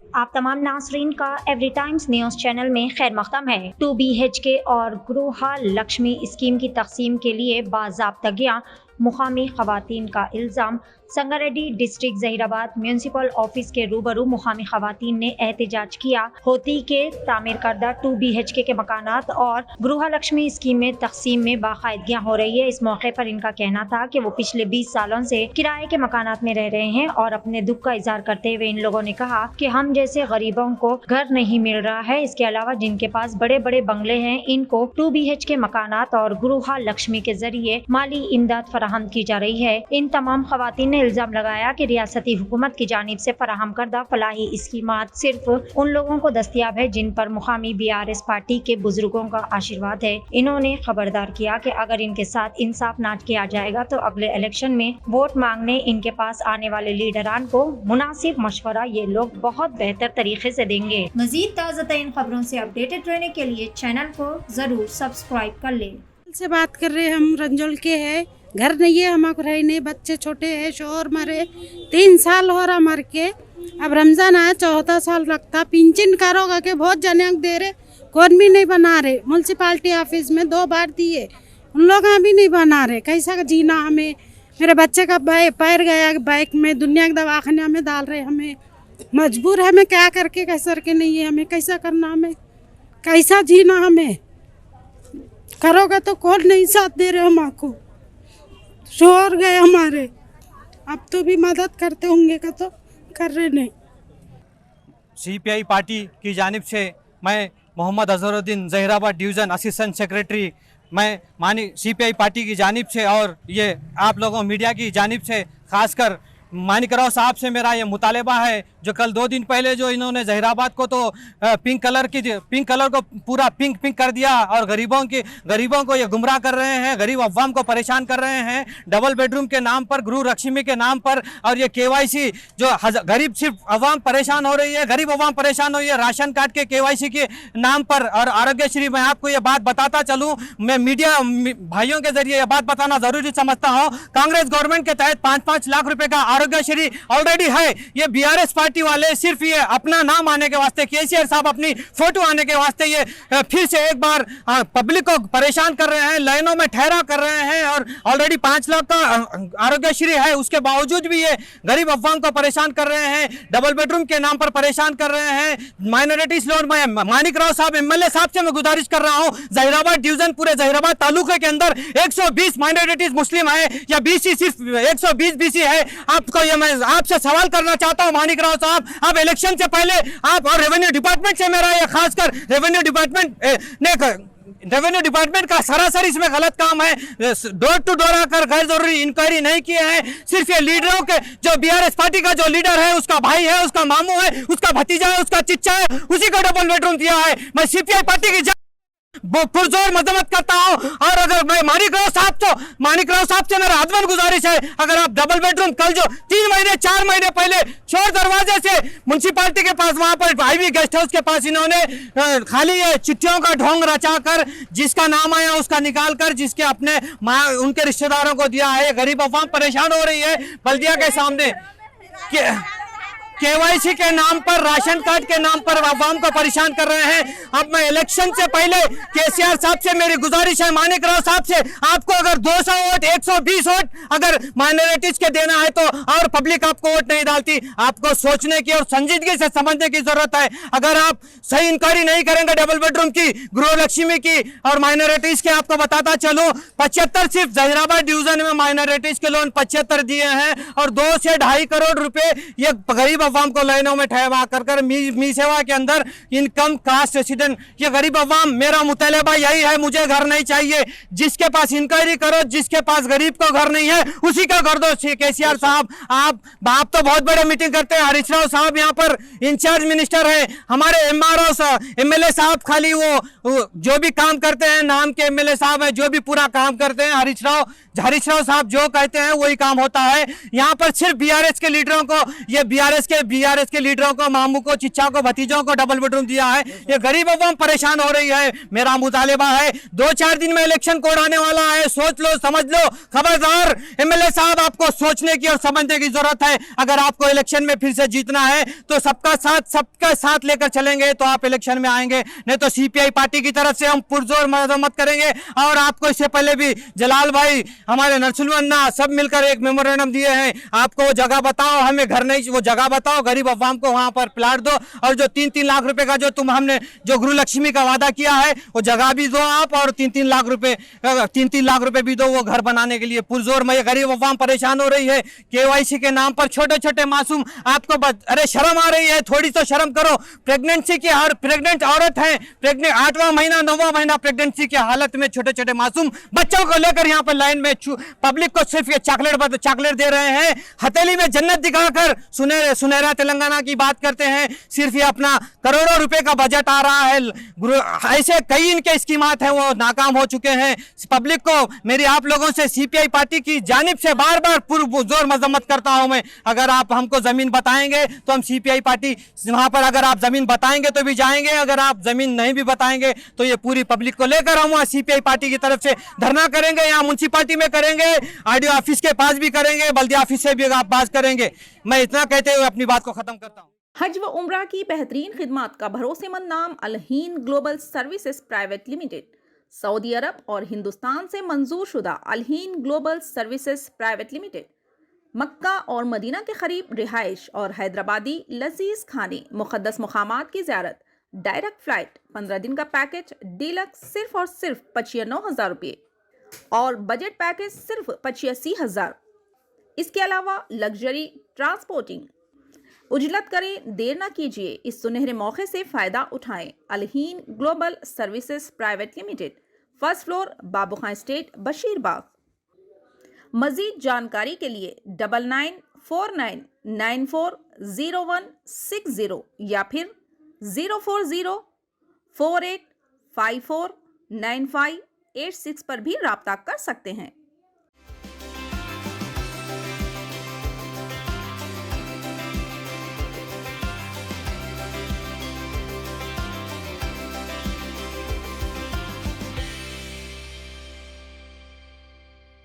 आप तमाम नाज़रीन का एवरी टाइम्स न्यूज़ चैनल में खैर मक़दम है। 2 BHK और गृह लक्ष्मी स्कीम की तक़सीम के लिए बाज़ाब्तगियाँ मुकामी ख़वातीन का इल्ज़ाम। Sangareddy district Zaheerabad municipal office के रूबरू मुकामी ख़वातीन ने एहतजाज किया। होती के तामीर करदा 2 BHK के मकानात और गृह लक्ष्मी स्कीम में तक़सीम में बाकायदगियाँ हो रही है। इस मौके पर इनका कहना था कि वो पिछले 20 सालों से किराए के मकानात में रह रहे हैं और अपने दुख का इजहार करते हुए इन लोगों ने कहा कि हम जैसे गरीबों को घर नहीं मिल रहा है। इसके अलावा जिनके पास बड़े बड़े बंगले हैं इनको 2 BHK मकानात और गृह लक्ष्मी के जरिए माली इमदाद फराहम की जा रही है। इन तमाम खवातीन ने इल्जाम लगाया कि रियासती हुकूमत की जानिब से फराहम करदा फलाही स्कीमात सिर्फ उन लोगों को दस्तयाब है जिन पर मुकामी BRS पार्टी के बुजुर्गों का आशीर्वाद है। इन्होंने खबरदार किया कि अगर इनके साथ इंसाफ ना किया जाएगा तो अगले इलेक्शन में वोट मांगने इनके पास आने वाले लीडरान को मुनासिब मशवरा ये लोग बहुत बेहतर तरीके से देंगे। मजीद ताज़ा तरीन खबरों से अपडेटेड रहने के लिए चैनल को जरूर सब्सक्राइब कर ले। से बात कर रहे हम रंजोल के हैं, घर नहीं है हमारे रहने, बच्चे छोटे हैं, शोहर मरे 3 साल हो रहा मर के। अब रमजान आया 14 साल लगता पिंचिन करोगा के बहुत जने दे रहे, कौन भी नहीं बना रहे। म्यूनसिपाल्टी ऑफिस में 2 बार दिए, उन लोग भी नहीं बना रहे। कैसा जीना हमें, मेरे बच्चे का पैर गया बाइक में, दुनिया के दवाखाने में डाल रहे, हमें मजबूर है। हमें क्या करके कैसा करके नहीं है, हमें कैसा करना, हमें कैसा जीना, हमें करोगे तो कौन नहीं साथ दे रहे हम आपको। शोर गए हमारे, अब तो भी मदद करते होंगे का तो कर रहे नहीं। CPI पार्टी की जानिब से मैं Mohammed Azharuddin Zaheerabad division assistant secretary, मैं मानी CPI पार्टी की जानिब से और ये आप लोगों मीडिया की जानिब से खासकर मानिक राव साहब से मेरा ये मुतालबा है जो कल 2 दिन पहले जो इन्होंने ज़हीराबाद को तो पिंक कलर को पूरा पिंक कर दिया और गरीबों को ये गुमराह कर रहे हैं, गरीब अवाम को परेशान कर रहे हैं। डबल बेडरूम के नाम पर, गृह लक्ष्मी के नाम पर और ये KYC जो गरीब सिर्फ अवाम परेशान हो रही है, गरीब अवाम परेशान हो रही है राशन कार्ड के KYC के नाम पर। और आरोग्यश्री मैं आपको ये बात बताता चलूँ, मैं मीडिया भाइयों के जरिए ये बात बताना ज़रूरी समझता हूँ। कांग्रेस गवर्नमेंट के तहत 5-5 लाख रुपए का आरोग्यश्री ऑलरेडी है। ये BRS पार्टी वाले सिर्फ ये अपना नाम आने के वास्ते, KCR साहब अपनी फोटो आने के वास्ते ये फिर से एक बार पब्लिक को परेशान कर रहे हैं, लाइनों में ठहरा कर रहे हैं। और ऑलरेडी 5 लाख का आरोग्यश्री है, उसके बावजूद भी ये गरीब अवाम को परेशान कर रहे हैं, डबल बेडरूम के नाम पर परेशान कर रहे हैं। माइनॉरिटीज लोन में मानिक राव साहब MLA साहब से मैं गुजारिश कर रहा हूँ, ज़हीराबाद डिवीजन पूरे ज़हीराबाद तालुके के अंदर 120 माइनॉरिटीज मुस्लिम है या BC सिर्फ 120 BC है। आपको ये मैं आपसे सवाल करना चाहता हूँ मानिक राव साहब, आप इलेक्शन से पहले आप और रेवेन्यू डिपार्टमेंट से मेरा ये खासकर रेवेन्यू डिपार्टमेंट का सरासर इसमें गलत काम है। डोर टू डोर आकर गैर जरूरी इंक्वायरी नहीं किए हैं। सिर्फ ये लीडरों के जो BRS पार्टी का जो लीडर है, उसका भाई है, उसका मामू है, उसका भतीजा है, उसका चिच्चा है, उसी को डबल बेडरूम दिया है। मैं CPI पार्टी की पुरजोर मजम्मत करता हूं। और अगर मैं मानिक राव साहब से मेरा अदबन गुजारिश है, अगर आप डबल बेडरूम कल जो 3 महीने 4 महीने पहले चोर दरवाजे से म्यूनसिपालिटी के पास वहां पर IB गेस्ट हाउस के पास इन्होंने खाली चिट्ठियों का ढोंग रचाकर जिसका नाम आया उसका निकाल कर जिसके अपने उनके रिश्तेदारों को दिया है। गरीब अवाम परेशान हो रही है बल्दिया के सामने। KYC के नाम पर, राशन कार्ड के नाम पर अवाम को परेशान कर रहे हैं। अब मैं इलेक्शन से पहले KCR साहब से मेरी गुजारिश है, मानिक राव साहब से, आपको अगर 200 वोट 120 वोट अगर माइनॉरिटीज के देना है तो और पब्लिक आपको वोट नहीं डालती, आपको सोचने की और संजीदगी से समझने की जरूरत है। अगर आप सही इंक्वायरी नहीं करेंगे डबल बेडरूम की, गृह लक्ष्मी की और माइनॉरिटीज के, आपको बताता चलूं 75 सिर्फ ज़हीराबाद डिवीजन में माइनॉरिटीज के लोन 75 दिए हैं और 2 से 2.5 करोड़ रुपए ये गरीब अवाम को लाइनों में ठहरा कर मी सेवा के अंदर इनकम कास्ट रेसिडेंट, ये गरीब अवाम, मेरा मुतालबा यही है, मुझे घर नहीं चाहिए। जिसके पास इंक्वायरी करो, जिसके पास गरीब को घर नहीं है उसी का कर दो। KCR साहब आप तो बहुत बड़े मीटिंग करते हैं। हरीश राव साहब यहाँ पर इंचार्ज मिनिस्टर है, हमारे MLA साहब खाली वो जो भी काम करते हैं, नाम के MLA साहब है, जो भी पूरा काम करते हैं हरीश राव हरीश राव साहब जो कहते हैं वही काम होता है। यहाँ पर सिर्फ बीआरएस के लीडरों को, ये बीआरएस के लीडरों को, मामू को, चिच्चा को, भतीजों को डबल बेडरूम दिया है। ये गरीब अवाम परेशान हो रही है। मेरा मुतालिबा है 2-4 दिन में इलेक्शन कोड आने वाला है, सोच लो, समझ लो। खबरदार एमएलए साहब, आपको सोचने की और समझने की जरूरत है। अगर आपको इलेक्शन में फिर से जीतना है तो सबका साथ लेकर चलेंगे तो आप इलेक्शन में आएंगे, नहीं तो सीपीआई पार्टी की तरफ से हम पुरजोर मजम्मत करेंगे। और आपको इससे पहले भी जलाल भाई, हमारे नरसुल अन्ना सब मिलकर एक मेमोरेंडम दिए हैं। आपको वो जगह बताओ, हमें घर नहीं, वो जगह बताओ, गरीब अवाम को वहां पर प्लाट दो। और जो 3-3 लाख रुपए का जो हमने जो गृह लक्ष्मी का वादा किया है वो जगह भी दो आप, और 3-3 लाख रुपए भी दो वो घर बनाने के लिए पुरजोर। मैं गरीब अवाम परेशान हो रही है केवाईसी के नाम पर। छोटे छोटे मासूम, आपको अरे शर्म आ रही है? थोड़ी तो शर्म करो। प्रेगनेंसी की, हर प्रेग्नेंट औरत है, 8वां महीना 9वां महीना प्रेगनेंसी की हालत में छोटे छोटे मासूम बच्चों को लेकर यहाँ पर लाइन में पब्लिक को सिर्फ ये चॉकलेट दे रहे हैं। हथेली में जन्नत दिखाकर सुनहरा तेलंगाना की बात करते हैं। सिर्फ ये अपना करोड़ों रुपए का बजट आ रहा है। ऐसे कई इनके स्कीमात हैं वो नाकाम हो चुके हैं। पब्लिक को मेरी आप लोगों से सीपीआई पार्टी की जानिब से बार बार पुरजोर मजम्मत करता हूं मैं। अगर आप हमको जमीन बताएंगे तो हम सीपीआई पार्टी वहां पर, अगर आप जमीन बताएंगे तो भी जाएंगे, अगर आप जमीन नहीं भी बताएंगे तो ये पूरी पब्लिक को लेकर हम वहां सीपीआई पार्टी की तरफ से धरना करेंगे। यहाँ म्युनिसिपालिटी में करेंगे, आरडीओ ऑफिस के पास भी करेंगे, बल्दिया ऑफिस से भी आप बात करेंगे। मैं इतना कहते हुए अपनी बात को खत्म करता हूँ। हज व उम्रा की बेहतरीन खिदमात का भरोसेमंद नाम Alheen global services private limited, Saudi Arab और हिंदुस्तान से मंजूर शुदा Alheen global services private limited, Mecca और मदीना के करीब रिहाइश और हैदराबादी लजीज खाने, मुक़द्दस मुक़ामात की ज़ियारत, डायरेक्ट फ्लाइट, 15 दिन का पैकेज डीलक्स सिर्फ और सिर्फ 95,000 रुपये और बजट पैकेज सिर्फ 85,000। इसके अलावा लग्जरी ट्रांसपोर्टिंग। उजलत करें, देर ना कीजिए, इस सुनहरे मौके से फ़ायदा उठाएं। Alheen global services private limited, first floor, Babu Khan estate, Basheerbagh. मज़ीद जानकारी के लिए 9949940160 या फिर 04048549586 पर भी राब्ता कर सकते हैं।